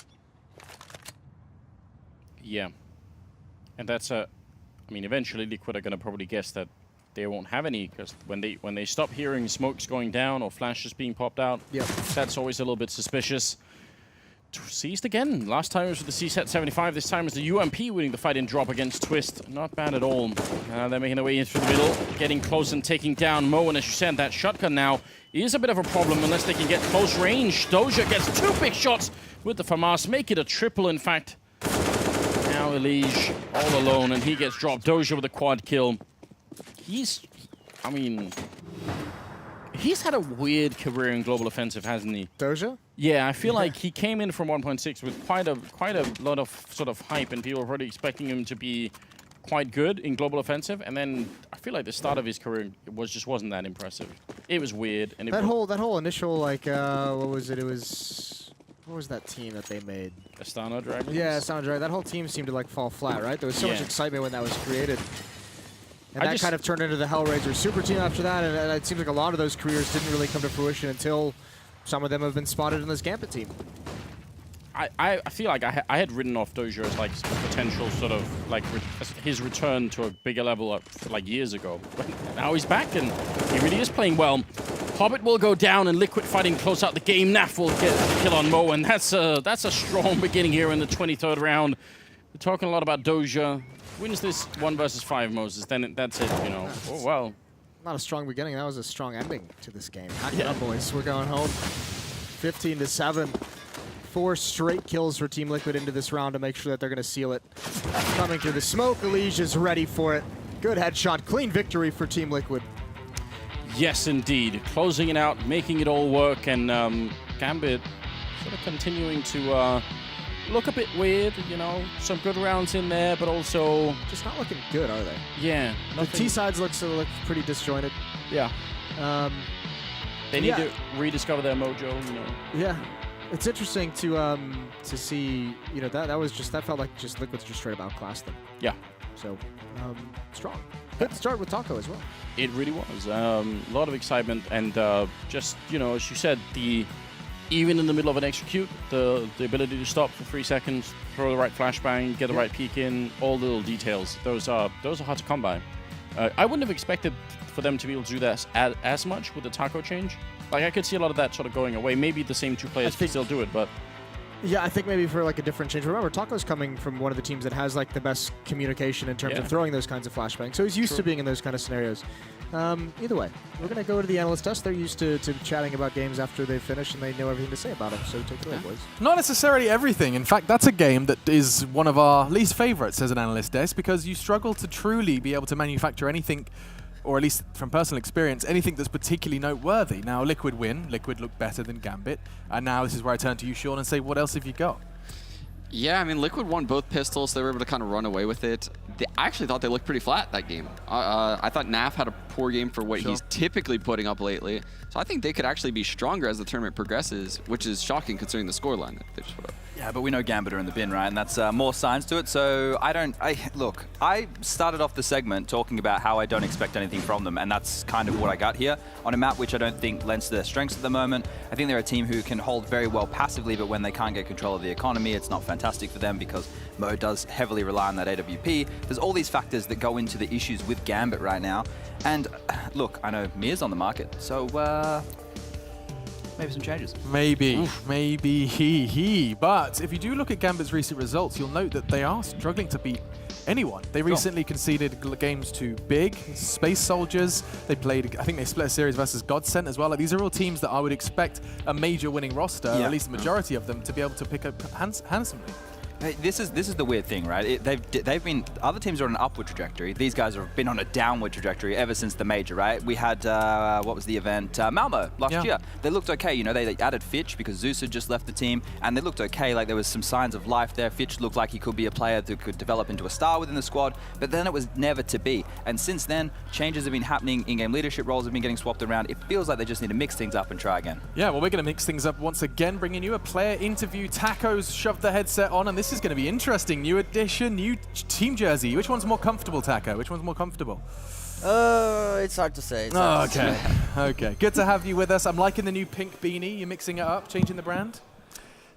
Yeah. And that's I mean, eventually Liquid are going to probably guess that they won't have any, because when they stop hearing smokes going down or flashes being popped out, that's always a little bit suspicious. Seized again. Last time it was with the CSET 75. This time it was the UMP winning the fight in drop against Twist. Not bad at all. They're making their way in through the middle, getting close and taking down Mo. And as you said, that shotgun now is a bit of a problem unless they can get close range. Doja gets 2 big shots with the FAMAS. Make it a triple, in fact. Now Elige all alone, and he gets dropped. Doja with a quad kill. He's had a weird career in Global Offensive, hasn't he? Doja? Yeah, I feel like he came in from 1.6 with quite a lot of sort of hype, and people were already expecting him to be quite good in Global Offensive. And then I feel like the start of his career wasn't that impressive. It was weird. And that whole initial, like, what was it? What was that team that they made? Astana Dragons? Yeah, Astana Dragons. That whole team seemed to like fall flat, right? There was so much excitement when that was created. And that kind of turned into the Hellraiser super team after that, and it seems like a lot of those careers didn't really come to fruition until some of them have been spotted in this Gambit team. I feel like I had written off Doja as like potential sort of like his return to a bigger level like years ago. But now he's back and he really is playing well. Hobbit will go down and Liquid fighting close out the game. Naf will get the kill on Mo, and that's a strong beginning here in the 23rd round. We're talking a lot about Doja. Wins this 1 versus 5, Moses, then that's it, you know. Oh, well. Not a strong beginning. That was a strong ending to this game. Hack it up, boys. We're going home. 15-7. 4 straight kills for Team Liquid into this round to make sure that they're going to seal it. Coming through the smoke. Elige is ready for it. Good headshot. Clean victory for Team Liquid. Yes, indeed. Closing it out, making it all work, and Gambit sort of continuing to look a bit weird, you know. Some good rounds in there, but also just not looking good, are they? Yeah. The T sides look pretty disjointed. Yeah. They need to rediscover their mojo, you know. Yeah. It's interesting to see, you know, that felt like just Liquid's just straight up outclassed them. Yeah. So strong. Good start with Taco as well. It really was. A lot of excitement, and just, you know, as you said, even in the middle of an execute, the ability to stop for 3 seconds, throw the right flashbang, get the right peek in, all the little details. Those are hard to come by. I wouldn't have expected for them to be able to do that as much with the Taco change. Like, I could see a lot of that sort of going away. Maybe the same 2 players can still do it, but... Yeah, I think maybe for like a different change. Remember, Taco's coming from one of the teams that has like the best communication in terms of throwing those kinds of flashbangs. So he's used to being in those kind of scenarios. Either way, we're going to go to the analyst test. They're used to chatting about games after they finish, and they know everything to say about them. So take it away, boys. Not necessarily everything. In fact, that's a game that is one of our least favorites as an analyst desk, because you struggle to truly be able to manufacture anything, or at least from personal experience, anything that's particularly noteworthy. Now, Liquid win. Liquid look better than Gambit. And now this is where I turn to you, Sean, and say, what else have you got? Yeah, I mean, Liquid won both pistols. They were able to kind of run away with it. I actually thought they looked pretty flat that game. I thought Naf had a poor game for what he's typically putting up lately. So I think they could actually be stronger as the tournament progresses, which is shocking considering the scoreline that they just put up. Yeah, but we know Gambit are in the bin, right? And that's more signs to it. So look, I started off the segment talking about how I don't expect anything from them, and that's kind of what I got here on a map which I don't think lends to their strengths at the moment. I think they're a team who can hold very well passively, but when they can't get control of the economy, it's not fantastic for them because Mo does heavily rely on that AWP. There's all these factors that go into the issues with Gambit right now. And look, I know Mir's on the market, so maybe some changes. Maybe he. But if you do look at Gambit's recent results, you'll note that they are struggling to beat anyone. They recently conceded games to Big, Space Soldiers. They played, I think they split a series versus Godsent as well. Like, these are all teams that I would expect a major winning roster, or at least the majority of them, to be able to pick up handsomely. This is the weird thing, right? They've been, other teams are on an upward trajectory. These guys have been on a downward trajectory ever since the major, right? We had what was the event? Malmo last year. They looked okay. You know, they added Fitch because Zeus had just left the team, and they looked okay. Like, there was some signs of life there. Fitch looked like he could be a player that could develop into a star within the squad, but then it was never to be. And since then, changes have been happening. In-game leadership roles have been getting swapped around. It feels like they just need to mix things up and try again. Yeah, well, we're going to mix things up once again, bringing you a player interview. Taco's shoved the headset on, and this is going to be interesting. New edition, new team jersey. Which one's more comfortable, Taco? Which one's more comfortable? It's hard to say. Okay. Good to have you with us. I'm liking the new pink beanie. You're mixing it up, changing the brand?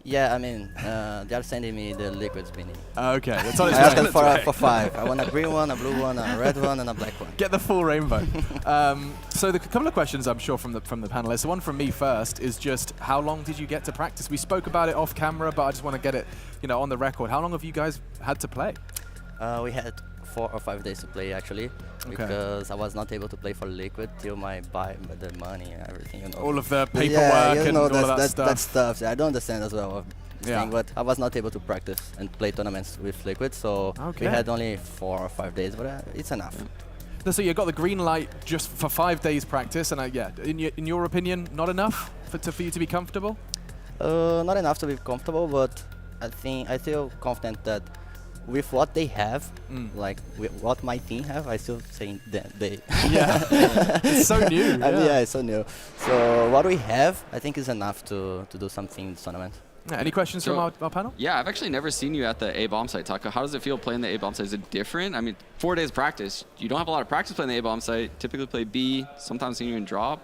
Yeah, I mean, they are sending me the Liquids beanie. Okay. That's all I asked them for 5. I want a green one, a blue one, a red one, and a black one. Get the full rainbow. So the couple of questions, I'm sure, from the panelists. The one from me first is just, how long did you get to practice? We spoke about it off camera, but I just want to get it, on the record. How long have you guys had to play? We had 4 or 5 days to play, actually, because I was not able to play for Liquid till my buy the money and everything. All of the paperwork and all of that stuff. That stuff. I don't understand as well. But I was not able to practice and play tournaments with Liquid, so we had only 4 or 5 days, but it's enough. So you got the green light just for 5 days practice, and in your opinion, not enough for you to be comfortable? Not enough to be comfortable, but I feel confident that with what they have, like with what my team have, I still think that they. It's so new. It's so new. So what we have, I think, is enough to do something in this tournament. Yeah, any questions from our panel? Yeah, I've actually never seen you at the A-bomb site, Taco. How does it feel playing the A-bomb site? Is it different? I mean, 4 days practice. You don't have a lot of practice playing the A-bomb site. Typically play B, sometimes seeing you in drop.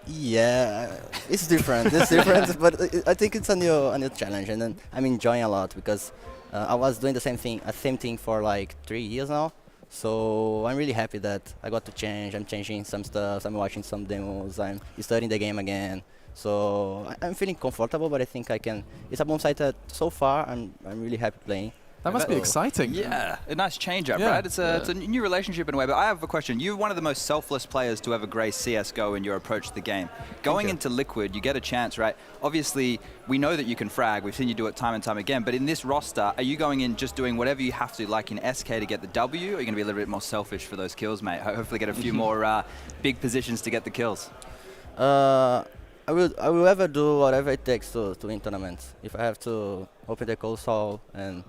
Yeah, it's different. It's different, but I think it's a new challenge, and then I'm enjoying a lot because I was doing the same thing for like 3 years now. So I'm really happy that I got to change. I'm changing some stuff. I'm watching some demos. I'm studying the game again. So I'm feeling comfortable, but I think I can. It's a bomb site that so far I'm really happy playing. That must be exciting. Yeah, a nice change up, right? It's a new relationship in a way, but I have a question. You're one of the most selfless players to ever grace CSGO in your approach to the game. Going into Liquid, you get a chance, right? Obviously, we know that you can frag. We've seen you do it time and time again, but in this roster, are you going in just doing whatever you have to, like in SK to get the W, or are you going to be a little bit more selfish for those kills, mate? Hopefully get a few more big positions to get the kills. I will ever do whatever it takes to win tournaments. If I have to open the console and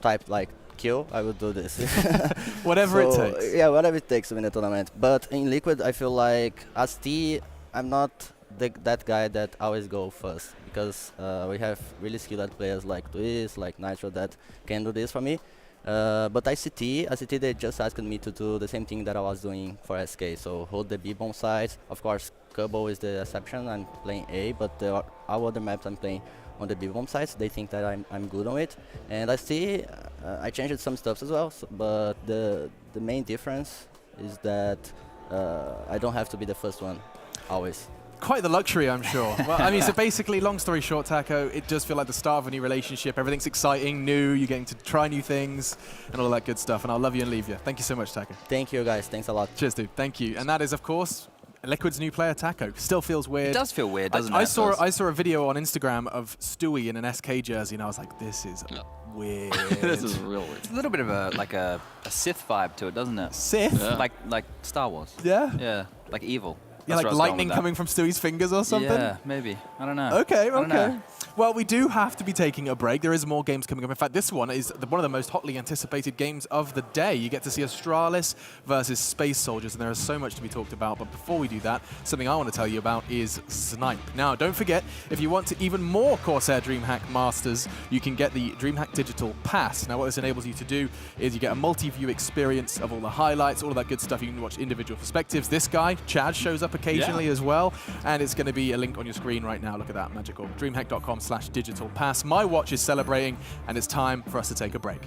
type like kill, I will do this. Whatever it takes. Yeah, whatever it takes to win the tournament. But in Liquid, I feel like as T, I'm not that guy that always go first, because we have really skilled players like Twist, like Nitro that can do this for me. But ICT, they just asked me to do the same thing that I was doing for SK. So hold the B bomb side. Of course, Cobble is the exception. I'm playing A, but our other maps I'm playing on the B bomb sides. They think that I'm good on it. And I see I changed some stuff as well. So, but the main difference is that I don't have to be the first one always. Quite the luxury, I'm sure. Well, I mean, so basically, long story short, Taco, it does feel like the start of a new relationship. Everything's exciting, new, you're getting to try new things, and all that good stuff. And I'll love you and leave you. Thank you so much, Taco. Thank you, guys. Thanks a lot. Cheers, dude. Thank you. And that is, of course, Liquid's new player, Taco. Still feels weird. It does feel weird, doesn't it? I saw a video on Instagram of Stewie in an SK jersey, and I was like, this is weird. This is real weird. It's a little bit of a Sith vibe to it, doesn't it? Sith? Yeah. Like Star Wars. Yeah? Yeah, like evil. Yeah, like lightning coming from Stewie's fingers or something? Yeah, maybe. I don't know. Okay, I don't know. Well, we do have to be taking a break. There is more games coming up. In fact, this one is one of the most hotly anticipated games of the day. You get to see Astralis versus Space Soldiers, and there is so much to be talked about. But before we do that, something I want to tell you about is Snipe. Now, don't forget, if you want to even more Corsair DreamHack Masters, you can get the DreamHack Digital Pass. Now, what this enables you to do is you get a multi-view experience of all the highlights, all of that good stuff. You can watch individual perspectives. This guy, Chad, shows up occasionally as well, and it's going to be a link on your screen right now. Look at that, magical. DreamHack.com/digital pass. My watch is celebrating, and it's time for us to take a break.